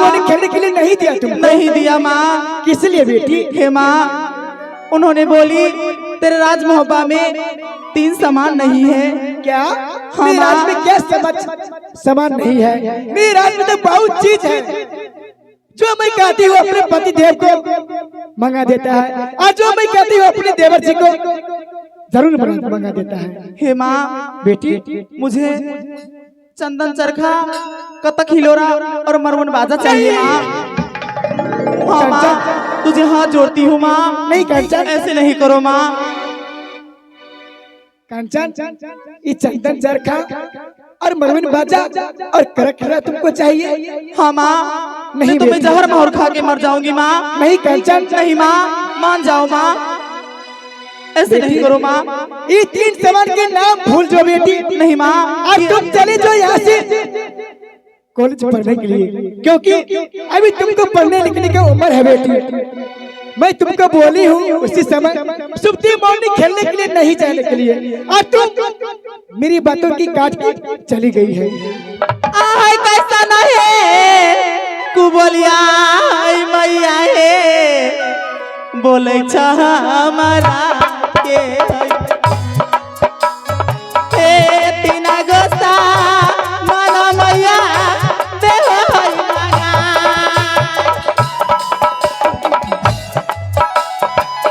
मोनी खेलने के लिए नहीं दिया तुम? नहीं दिया माँ। किस लिए बेटी? हे माँ, उन्होंने बोली तेरे राज मोहब्बा में 3 सामान नहीं है। क्या? हाँ, मेरे राज में क्या सामान नहीं है? मेरे राज में तो बहुत चीज है जो मैं कहती हूँ अपने पति देव को मंगा देता है, और जो मैं कहती हूँ अपने देवर जी को जरूर मंगा देता है। हे माँ बेटी, मुझे चंदन चरखा, कथक हिलोरा और मरवन बाजा चाहिए माँ। हाँ माँ, तुझे हाथ जोड़ती हूँ माँ। नहीं कंचन, ऐसे नहीं करो माँ। कंचन, ये चंदन चरखा और मरवन बाजा और करखरा तुमको चाहिए? हाँ माँ, नहीं तो मैं जहर मोहर खा के मर जाऊंगी माँ। नहीं कंचन, नहीं माँ, मान जाओ माँ। ऐसे नहीं करो माँ। ये 3 सामान के नाम भूल जाओ बेटी। नहीं माँ, और तुम चले जाओ यहाँ से कॉलेज पढ़ने के लिए, क्योंकि अभी तुमको पढ़ने लिखने की उम्र है बेटी। मैं तुमको बोली हूँ उसी समय सुबह मॉर्निंग खेलने के लिए नहीं जाने के लिए, और तुम मेरी बातों की काट के चली गई है। आहाय कैसा नहीं कुबोलिया मैया है बोले हमारा के हे 3 गोसा माना मैया देव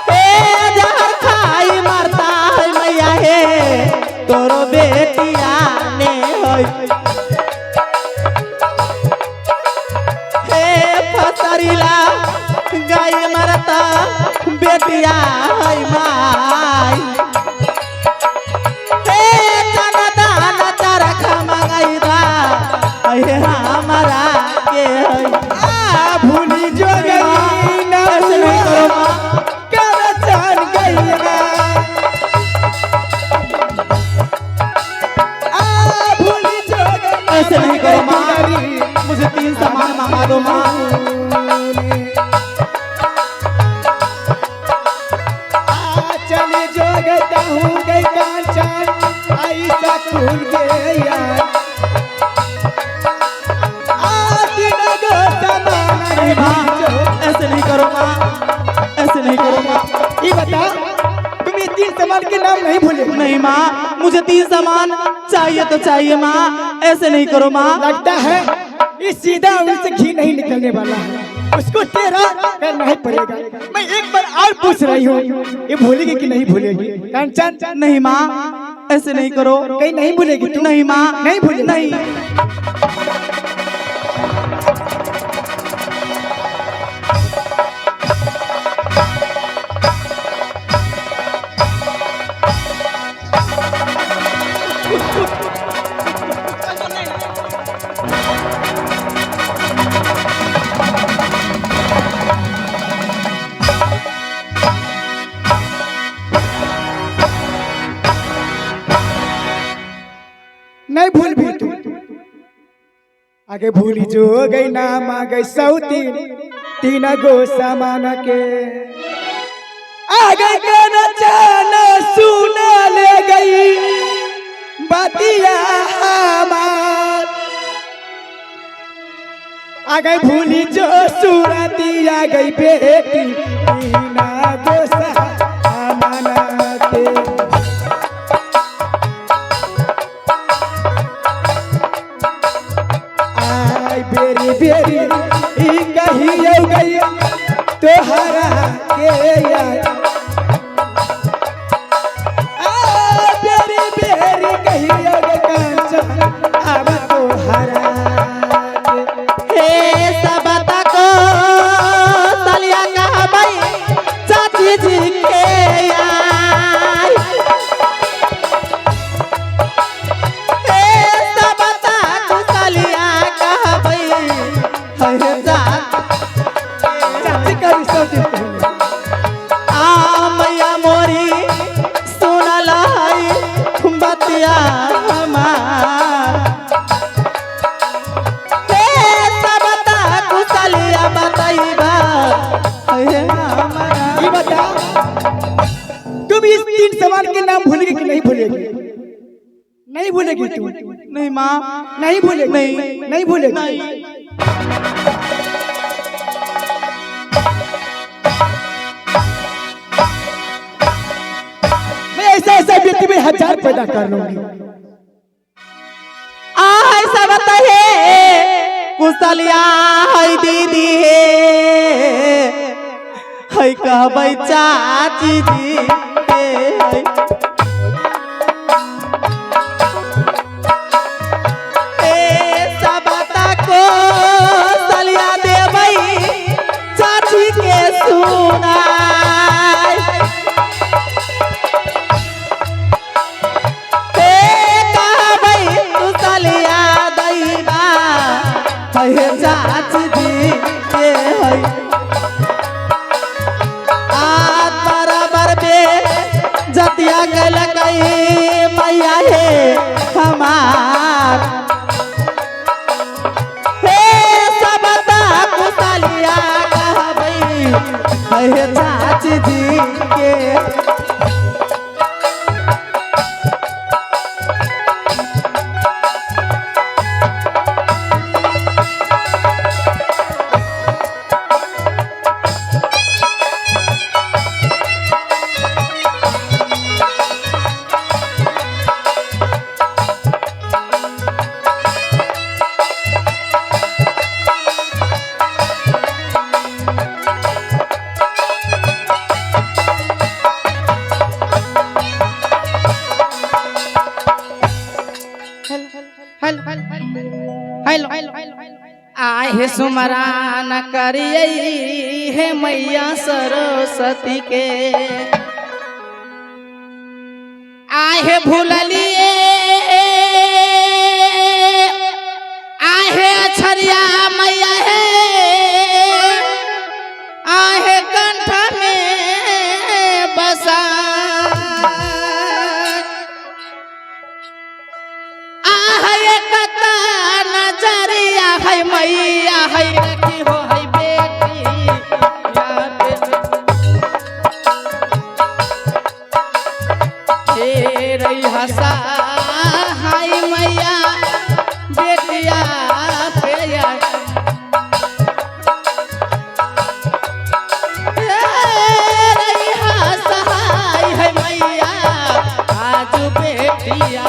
हे जहर खाई मरता है मैया हे तोरो बेटिया ने फसरीला गाय मरता बेटिया है माई हे तना दाना चरखा मंगाईदा हे हमारा के आ भूली जो गई ना ऐसे नहीं करो माँ। कर जान गई ना। आ भूली जो गई, ऐसे नहीं करो माँ। मुझे 3 सामान मंगा दो माँ। चले जो गता हूँ गई कांचन ऐसा फूल गया। नहीं माँ, ऐसे नहीं करो माँ। ऐसे नहीं करो माँ। ये बता, तुम ये 3 सामान के नाम नहीं भूले? नहीं माँ, मुझे 3 सामान चाहिए तो चाहिए माँ। ऐसे नहीं करो माँ। लगता है इस सीधा उंगली से घी नहीं निकलने वाला है, उसको तेरा करना ही पड़ेगा। मैं एक बार और पूछ रही हूँ, ये भूलेगी कि नहीं भूलेगी? कंचन, नहीं माँ, ऐसे नहीं करो। कहीं नहीं भूलेगी तू? नहीं माँ, नहीं भूलेगी? नहीं। नहीं भूल भी तू आगे भूली जो गई नाम आ गई 3 गो सामान के आगे गाना जाना सुना ले गई बातिया हमार। आगे भूली जो सूरती आ गई बेटी 3 गो सामान के। बेरी बेरी कही गई तोहरा के यार। बेरी बेरी कही कंचन अब तोहरा हे सब को तलिया कहा भाई चाची जी के यार। हे सब को तलिया कहा भाई हे चाची का भी सब देते हैं। आ मैया मोरी सुनल बतिया हमार सब कुशलिया बताइबा ये बता, तुम इस 3 सामान के नाम भूलेगी कि नहीं भूलेगी? नहीं भूलेगी तू? नहीं माँ, नहीं भूलेगी? नहीं नहीं भूलेगी? नहीं। 1000 पैदा कर लूंगी। ऐसा बताइए कुशलिया है दीदी है कहबै चाची जी चाची जी के है आज बराबर बे जतिया गल गई मैया हे हमार हे सब कुशलिया कहबै है चाची जी के आहे सुमरान करिए हे मैया सरस्वती के आहे भूललिए आहे अछरिया मैया है आहे कंठ में बसा आहे कता नजरिया है मैया है रखी हो है बेटी हे रही हसा हाय मैया बेटिया पे रही हसा है मैया आज बेटिया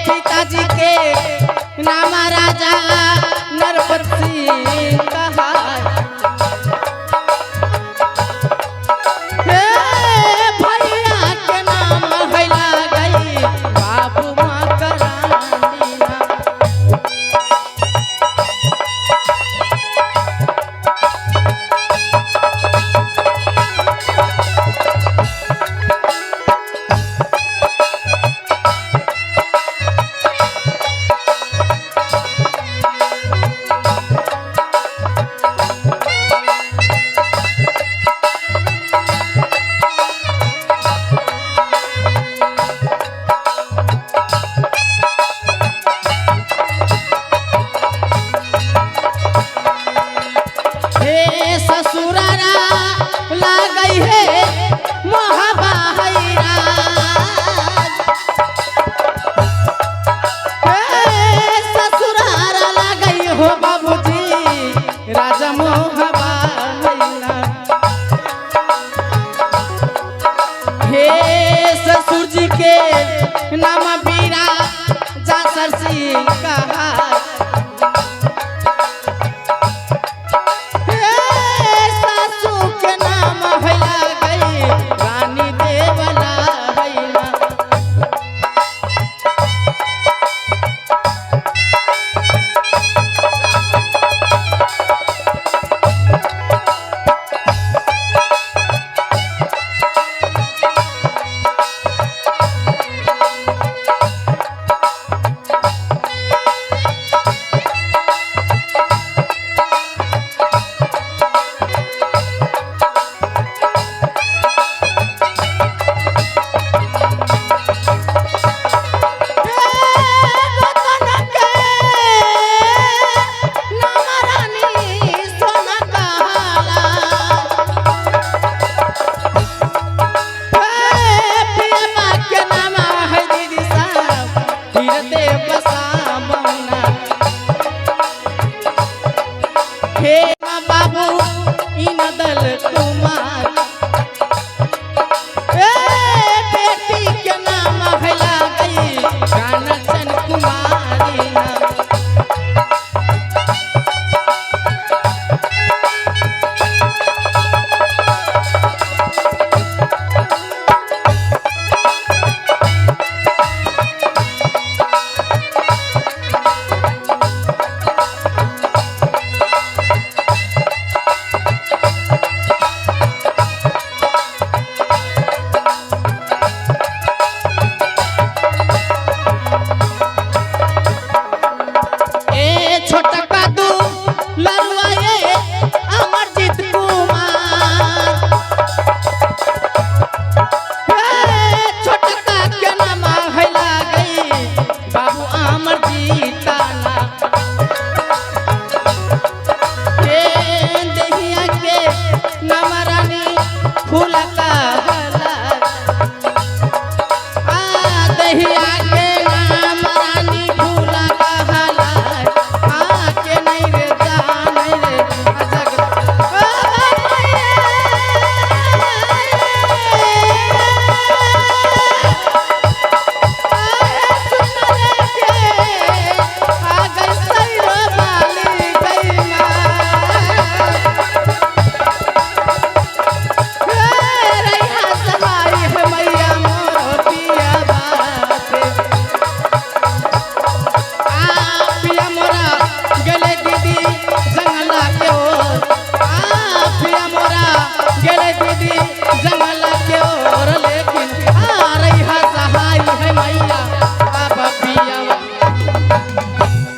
पिताजी के नाम राजा नरपति कहा भैया के नाम हैला गई बाबू माँ करांदीना ससुरारा ला गई है मोहबाहिरा ससुरारा ला गई हो बाबूजी राजा मोहबाहिरा हे ससुर जी के नाम बीरा जासर सिंह कहा बाबू इन दल कुमार बेटी के नाम भैला गई कांचन कुमारी ना।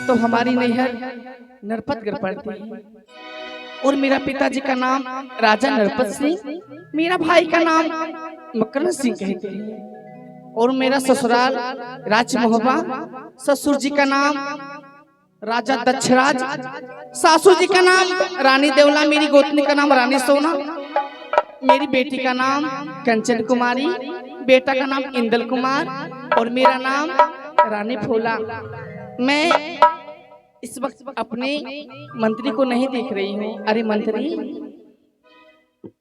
तो हमारी नैहर नरपतगढ़ पड़ती है और मेरा पिताजी का नाम राजा नरपत सिंह, मेरा भाई का नाम मकरन सिंह कहते हैं और मेरा ससुराल राज मोहबा, ससुर जी का नाम राजा दक्षराज, सासू जी का नाम रानी देवला, मेरी गोतनी का नाम रानी सोना, मेरी बेटी का नाम कंचन कुमारी, बेटा का नाम इंदल कुमार और मेरा नाम रानी फूला। मैं इस वक्त अपने मंत्री को नहीं देख रही हूँ। अरे मंत्री,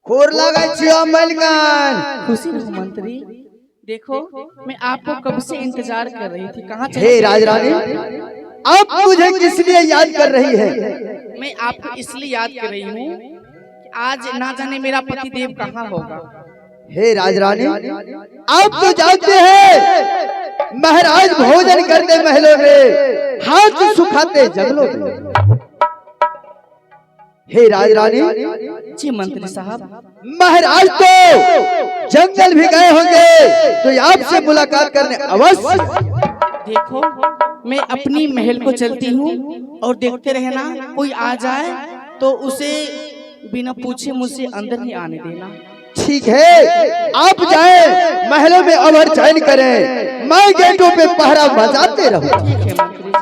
खोर लगा छियो मलकान। खुशी रहो मंत्री। देखो मैं आपको कब से इंतजार कर रही थी, कहाँ चले? हे राजरानी, आप मुझे किस लिए याद कर रही है? मैं आपको इसलिए याद कर रही हूँ कि आज ना जाने मेरा पति देव कहाँ होगा। हे राजरानी, आप तो जानते हैं महाराज भोजन करते महलों में, हाथ सुखाते जंगलों में। हे राजरानी, जी मंत्री साहब, महाराज तो जंगल भी गए होंगे तो आपसे मुलाकात करने अवश्य। देखो मैं अपनी महल को चलती हूँ और देखते रहना, कोई आ जाए तो उसे बिना पूछे मुझसे अंदर नहीं आने देना। ठीक है, आप जाएं, महलों में अवर चैन करें, मैं गेटों पे पहरा बजाते रहूं। ठीक है मंत्री जी।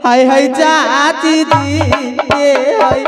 हाय हाय चाची जी हाय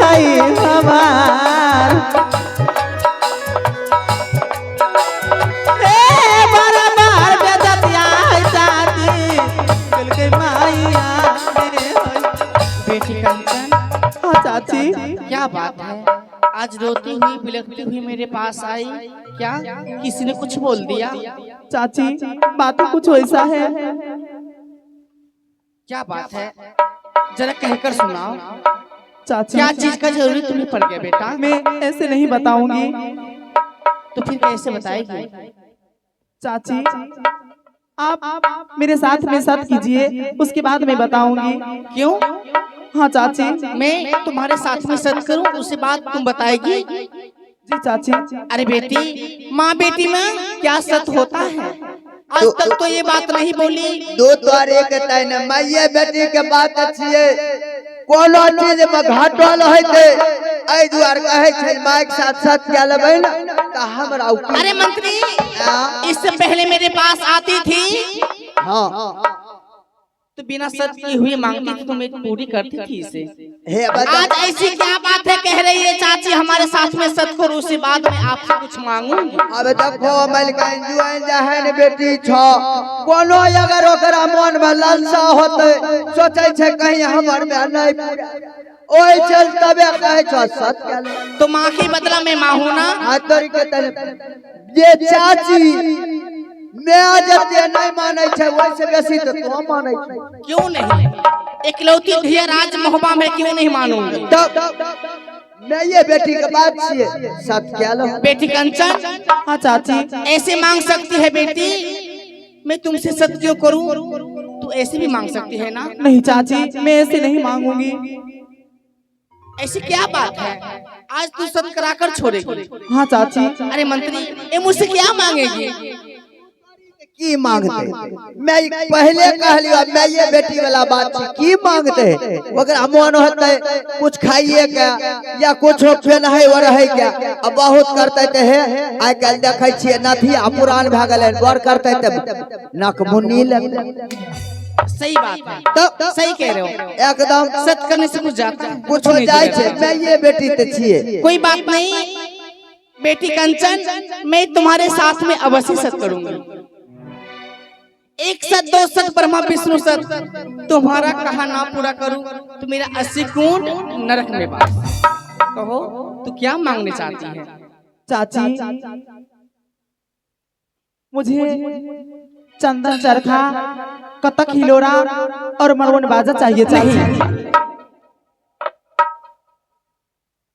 भाई हमार बार बार बेदतिया चाची चल के माइया बेटी कंचन, हाँ चाची क्या बात है? आज रोती हुई बिलखती हुई मेरे पास आई, क्या किसी ने कुछ बोल दिया? चाची बात कुछ वैसा है। क्या बात है, जरा कहकर सुनाओ। चाची क्या चीज का जरूरी तुम्हें पड़ गया बेटा? मैं ऐसे नहीं बताऊंगी। तो फिर कैसे बताएगी? चाची आप मेरे साथ में साथ कीजिए, उसके बाद मैं बताऊंगी। क्यों? हाँ चाची। मैं तुम्हारे साथ में सत करूं, उसके बाद तुम बताएगी? जी चाची। अरे बेटी, माँ बेटी में क्या सत होता है? आज तक तो ये बात नहीं बोली। दो द्वार एक तय न मैये बेटी के बात अच्छी है। कोनो चीज में घाटल होते ऐ द्वार कहे छै माइक साथ साथ क्या लेबै ना त हमरा ऊपर। अरे मंत्री, इससे पहले मेरे पास आती थी हां तो बिना सत की हुई मांगती थी तो मैं पूरी करती थी इसे। हे बता आज ऐसी क्या बात है कह रही है चाची हमारे साथ में सत करो, उसके बाद में आपसे कुछ मांगूंगी। अब देखो मलकाइन जुआन जहन बेटी छ कोनो अगर ओकरा मन में लालसा होते सोचे छै कहीं हमर में नहीं पूरा ओए चल तबे कहे छ सत क्या ले। तो माँ के बदला में माँ हूं ना। आतर के तने ये चाची मैं जते नहीं माने छै वैसे बेसी तो तू माने छै। क्यों नहीं? इकलौती धिया राज मोहबा में क्यों नहीं मानूंगी? तब मैं ये बेटी के बात छिए सत क्या लो। बेटी कंचन, हाँ चाची। ऐसे मांग सकती है बेटी? मैं तुमसे सत क्यों करूं? तू ऐसे भी मांग सकती है ना। नहीं चाची, मैं ऐसे नहीं मांगूंगी। ऐसी क्या बात है? आज तू सत कराकर छोड़ेगी? हाँ चाची। अरे मंत्री, ये मुझसे क्या मांगेगी? की मांगते मैं पहले कह लिया मैं ये बेटी वाला बात छी की मांगते अगर मन होते कुछ खाइए क्या या कुछ फेन है और है क्या। अब बहुत करते ते है आई कल देखे छिए नथी आ पुरान भ गेलै बर करते ते नक मुन्नी लग। सही बात है, तब सही कह रहे हो। एकदम सत करने से कुछ जाता है, कुछ हो जाए छे। मैं ये बेटी ते छिए। कोई बात नहीं बेटी कंचन, मैं तुम्हारे साथ में अवश्य सत करूंगी। एक सत दो सत ब्रह्मा विष्णु सत, तुम्हारा कहा ना पूरा करूं तो मेरा 80 कुंड नरक में वास। कहो तू क्या मांगने चाहती है? चाची मुझे चंदन चरखा, कतक हिलोरा और मरवन बाजा चाहिए चाची।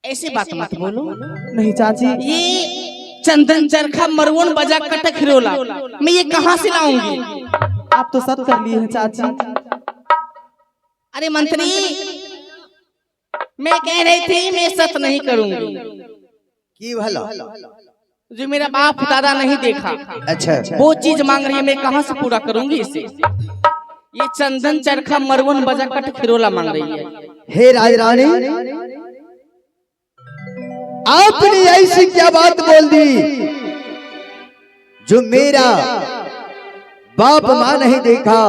ऐसी बात मत बोलो। नहीं चाची। ये चंदन चरखा मरवन बजा कटक हिरोला मैं ये कहाँ से लाऊंगी? आप तो सत कर लिए हैं चाची। अरे मंत्री, मैं कह रही थी मैं सत नहीं करूंगी। की भला जो मेरा बाप दादा नहीं देखा अच्छा वो चीज मांग रही है, मैं कहाँ से पूरा करूंगी इसे? ये चंदन चरखा मरवन बजा कटक हिरोला मांग रही है। हे राजरानी आपने ऐसी क्या बात बोल दी जो मेरा बाप माँ नहीं देखा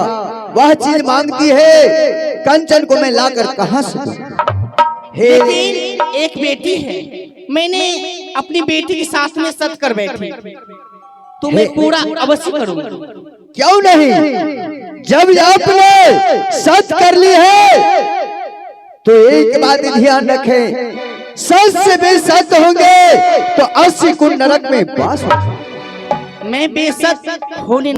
वह चीज मांगती है। कंचन को मैं लाकर कहां से दूं? हे लेकिन एक बेटी है, मैंने अपनी बेटी के साथ में सत कर बैठी तो मैं पूरा अवश्य करूंगी। क्यों नहीं? जब आपने सत कर ली है तो एक बात ध्यान रखें, सत से बेसत होंगे तो 80 कुंड नरक में वास होगा। मैं बेसत होने